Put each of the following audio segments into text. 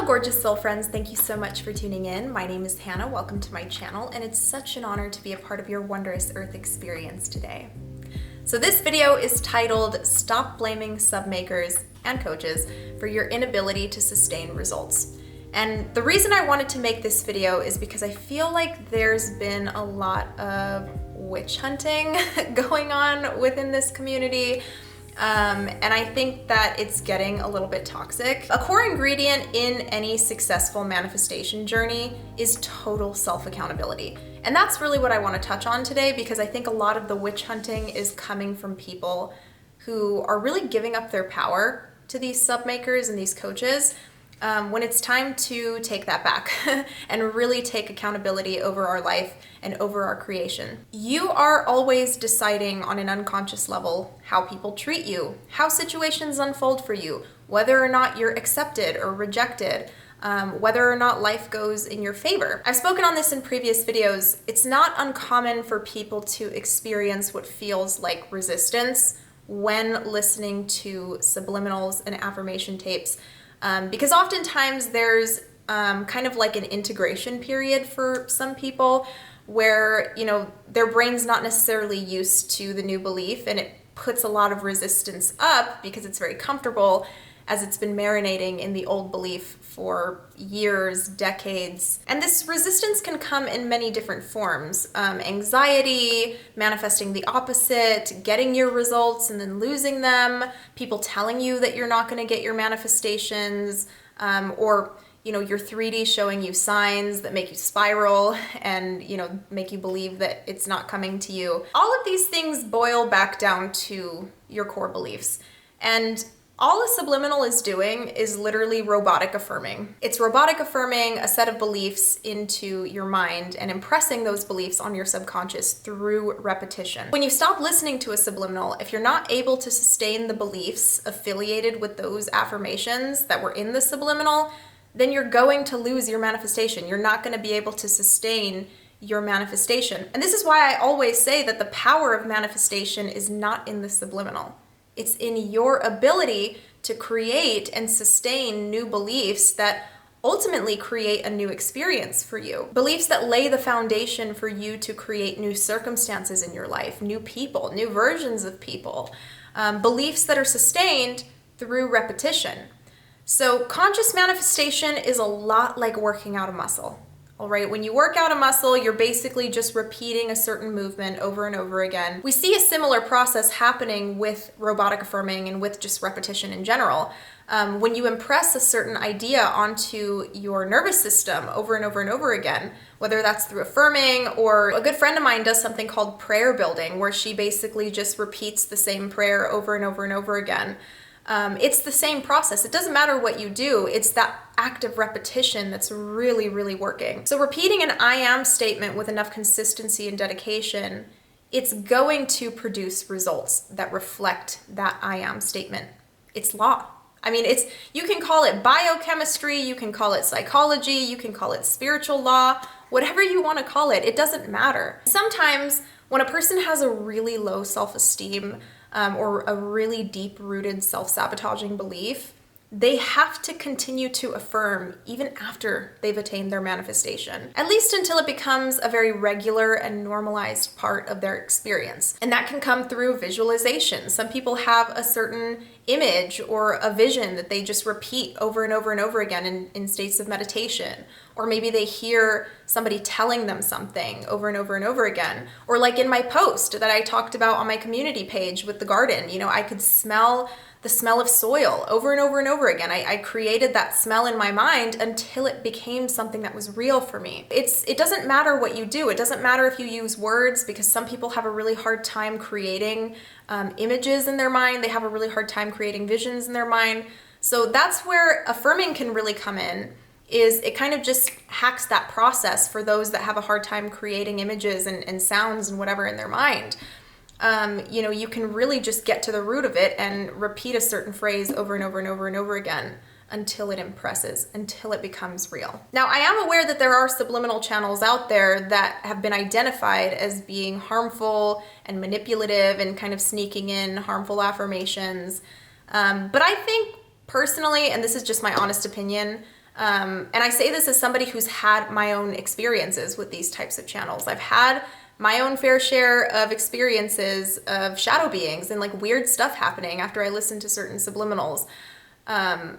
Hello, gorgeous soul friends. Thank you so much for tuning in. My name is Hannah. Welcome to my channel, and it's such an honor to be a part of your wondrous earth experience today. So this video is titled Stop Blaming Submakers and Coaches for Your Inability to Sustain Results. And the reason I wanted to make this video is because I feel like there's been a lot of witch hunting going on within this community. And I think that it's getting a little bit toxic. A core ingredient in any successful manifestation journey is total self-accountability. And that's really what I want to touch on today, because I think a lot of the witch hunting is coming from people who are really giving up their power to these submakers and these coaches, when it's time to take that back and really take accountability over our life and over our creation. You are always deciding on an unconscious level how people treat you, how situations unfold for you, whether or not you're accepted or rejected, whether or not life goes in your favor. I've spoken on this in previous videos. It's not uncommon for people to experience what feels like resistance when listening to subliminals and affirmation tapes. Because oftentimes there's kind of like an integration period for some people where, you know, their brain's not necessarily used to the new belief, and it puts a lot of resistance up because it's very comfortable as it's been marinating in the old belief for years, decades. And this resistance can come in many different forms. Anxiety, manifesting the opposite, getting your results and then losing them, people telling you that you're not gonna get your manifestations, or your 3D showing you signs that make you spiral and, make you believe that it's not coming to you. All of these things boil back down to your core beliefs. And all a subliminal is doing is literally robotic affirming. It's robotic affirming a set of beliefs into your mind and impressing those beliefs on your subconscious through repetition. When you stop listening to a subliminal, if you're not able to sustain the beliefs affiliated with those affirmations that were in the subliminal, then you're going to lose your manifestation. You're not going to be able to sustain your manifestation. And this is why I always say that the power of manifestation is not in the subliminal. It's in your ability to create and sustain new beliefs that ultimately create a new experience for you. Beliefs that lay the foundation for you to create new circumstances in your life, new people, new versions of people. Beliefs that are sustained through repetition. So conscious manifestation is a lot like working out a muscle. All right, when you work out a muscle, you're basically just repeating a certain movement over and over again. We see a similar process happening with robotic affirming and with just repetition in general. When you impress a certain idea onto your nervous system over and over and over again, whether that's through affirming, or a good friend of mine does something called prayer building, where she basically just repeats the same prayer over and over and over again. It's the same process. It doesn't matter what you do. It's that act of repetition that's really, really working. So repeating an I am statement with enough consistency and dedication, it's going to produce results that reflect that I am statement. It's law. I mean, you can call it biochemistry, you can call it psychology, you can call it spiritual law, whatever you want to call it. It doesn't matter. Sometimes when a person has a really low self-esteem, or a really deep-rooted self-sabotaging belief, they have to continue to affirm even after they've attained their manifestation, at least until it becomes a very regular and normalized part of their experience. And that can come through visualization. Some people have a certain image or a vision that they just repeat over and over and over again in states of meditation. Or maybe they hear somebody telling them something over and over and over again. Or like in my post that I talked about on my community page with the garden, I could smell the smell of soil over and over and over again. I created that smell in my mind until it became something that was real for me. It doesn't matter what you do. It doesn't matter if you use words, because some people have a really hard time creating images in their mind. They have a really hard time creating visions in their mind. So that's where affirming can really come in, is it kind of just hacks that process for those that have a hard time creating images and sounds and whatever in their mind. You can really just get to the root of it and repeat a certain phrase over and over and over and over again until it impresses, until it becomes real. Now, I am aware that there are subliminal channels out there that have been identified as being harmful and manipulative and kind of sneaking in harmful affirmations. But I think personally, and this is just my honest opinion, And I say this as somebody who's had my own experiences with these types of channels. I've had my own fair share of experiences of shadow beings and like weird stuff happening after I listened to certain subliminals. I'm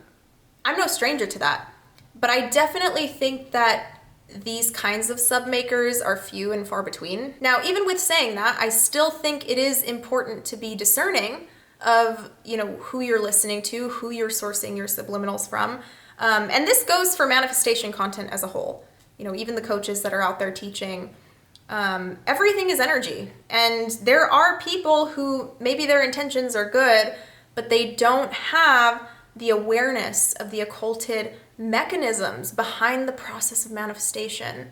no stranger to that, but I definitely think that these kinds of submakers are few and far between. Now, even with saying that, I still think it is important to be discerning of, who you're listening to, who you're sourcing your subliminals from. And this goes for manifestation content as a whole. Even the coaches that are out there teaching, everything is energy. And there are people who maybe their intentions are good, but they don't have the awareness of the occulted mechanisms behind the process of manifestation.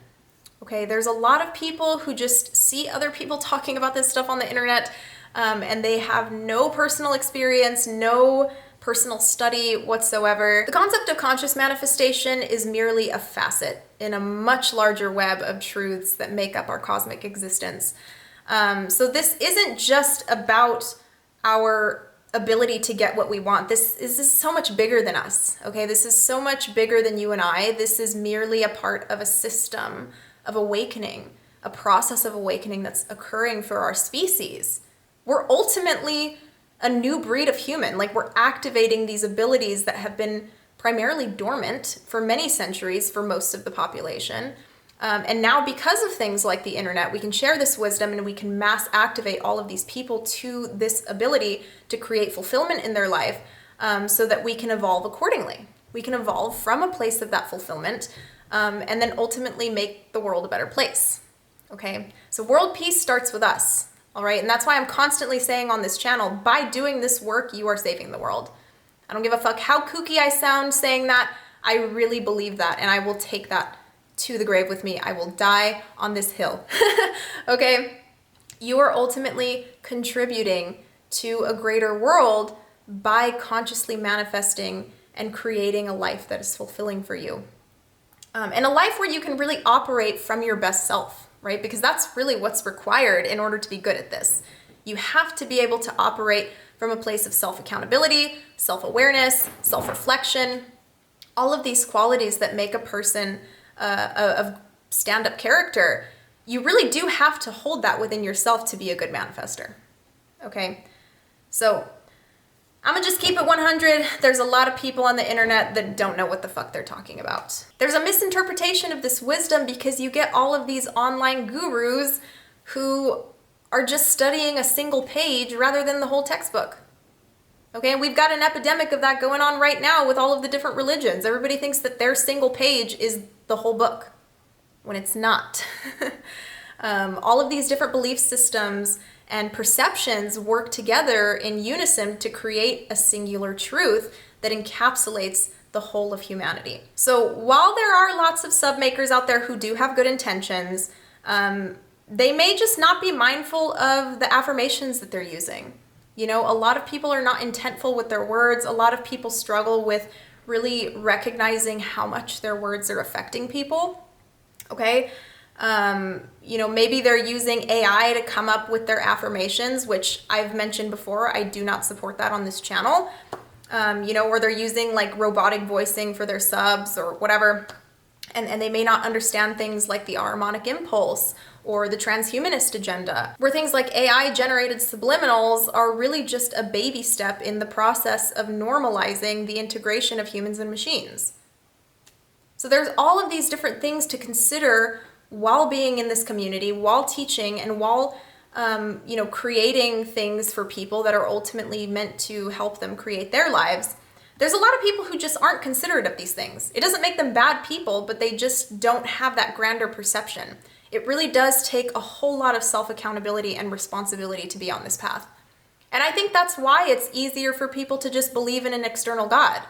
Okay, there's a lot of people who just see other people talking about this stuff on the internet, and they have no personal experience, no personal study whatsoever. The concept of conscious manifestation is merely a facet in a much larger web of truths that make up our cosmic existence. So this isn't just about our ability to get what we want. This is so much bigger than us, okay? This is so much bigger than you and I. This is merely a part of a system of awakening, a process of awakening that's occurring for our species. We're ultimately a new breed of human. Like, we're activating these abilities that have been primarily dormant for many centuries for most of the population. And now, because of things like the internet, we can share this wisdom and we can mass activate all of these people to this ability to create fulfillment in their life, so that we can evolve accordingly. We can evolve from a place of that fulfillment, and then ultimately make the world a better place. Okay? So world peace starts with us. All right? And that's why I'm constantly saying on this channel, by doing this work, you are saving the world. I don't give a fuck how kooky I sound saying that. I really believe that, and I will take that to the grave with me. I will die on this hill. Okay? You are ultimately contributing to a greater world by consciously manifesting and creating a life that is fulfilling for you. And a life where you can really operate from your best self, right? Because that's really what's required in order to be good at this. You have to be able to operate from a place of self-accountability, self-awareness, self-reflection, all of these qualities that make a person of stand-up character. You really do have to hold that within yourself to be a good manifester. Okay? So I'm gonna just keep it 100. There's a lot of people on the internet that don't know what the fuck they're talking about. There's a misinterpretation of this wisdom because you get all of these online gurus who are just studying a single page rather than the whole textbook. Okay, we've got an epidemic of that going on right now with all of the different religions. Everybody thinks that their single page is the whole book, when it's not. All of these different belief systems and perceptions work together in unison to create a singular truth that encapsulates the whole of humanity. So while there are lots of submakers out there who do have good intentions, they may just not be mindful of the affirmations that they're using. A lot of people are not intentful with their words. A lot of people struggle with really recognizing how much their words are affecting people. Okay? Maybe they're using AI to come up with their affirmations, which I've mentioned before. I do not support that on this channel. Or they're using like robotic voicing for their subs or whatever. And they may not understand things like the harmonic impulse or the transhumanist agenda, where things like AI-generated subliminals are really just a baby step in the process of normalizing the integration of humans and machines. So there's all of these different things to consider while being in this community, while teaching, and while creating things for people that are ultimately meant to help them create their lives. There's a lot of people who just aren't considerate of these things. It doesn't make them bad people, but they just don't have that grander perception. It really does take a whole lot of self-accountability and responsibility to be on this path. And I think that's why it's easier for people to just believe in an external God,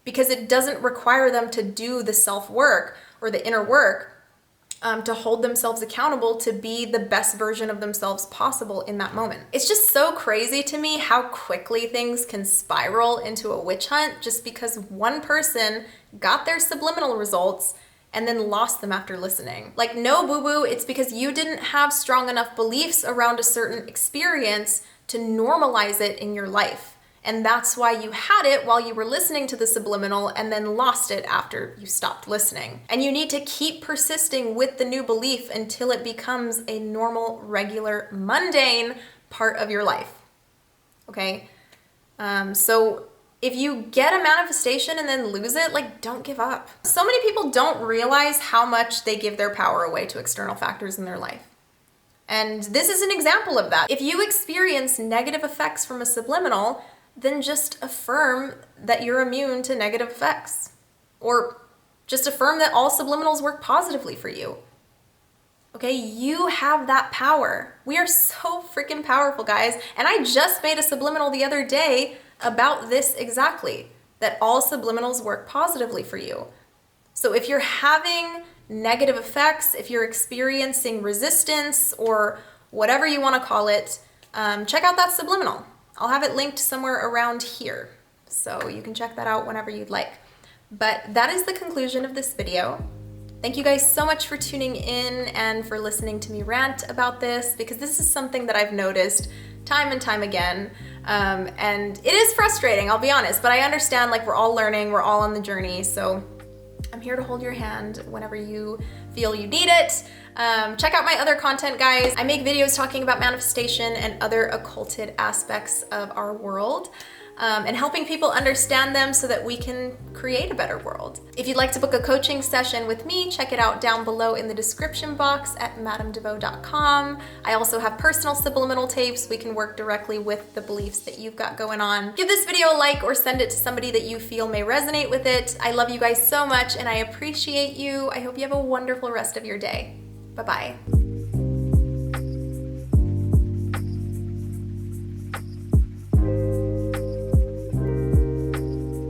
because it doesn't require them to do the self-work or the inner work to hold themselves accountable to be the best version of themselves possible in that moment. It's just so crazy to me how quickly things can spiral into a witch hunt just because one person got their subliminal results and then lost them after listening. Like, no, boo-boo, it's because you didn't have strong enough beliefs around a certain experience to normalize it in your life And that's why you had it while you were listening to the subliminal and then lost it after you stopped listening. And you need to keep persisting with the new belief until it becomes a normal, regular, mundane part of your life. Okay? So if you get a manifestation and then lose it, like, don't give up. So many people don't realize how much they give their power away to external factors in their life. And this is an example of that. If you experience negative effects from a subliminal, then just affirm that you're immune to negative effects. Or just affirm that all subliminals work positively for you. Okay, you have that power. We are so freaking powerful, guys. And I just made a subliminal the other day about this exactly, that all subliminals work positively for you. So if you're having negative effects, if you're experiencing resistance or whatever you want to call it, check out that subliminal. I'll have it linked somewhere around here, so you can check that out whenever you'd like. But that is the conclusion of this video. Thank you guys so much for tuning in and for listening to me rant about this, because this is something that I've noticed time and time again. And it is frustrating, I'll be honest, but I understand, like, we're all learning, we're all on the journey, so I'm here to hold your hand whenever you feel you need it. Check out my other content, guys. I make videos talking about manifestation and other occulted aspects of our world, and helping people understand them so that we can create a better world. If you'd like to book a coaching session with me, check it out down below in the description box at madamdevoe.com. I also have personal subliminal tapes. We can work directly with the beliefs that you've got going on. Give this video a like or send it to somebody that you feel may resonate with it. I love you guys so much and I appreciate you. I hope you have a wonderful rest of your day. Bye-bye.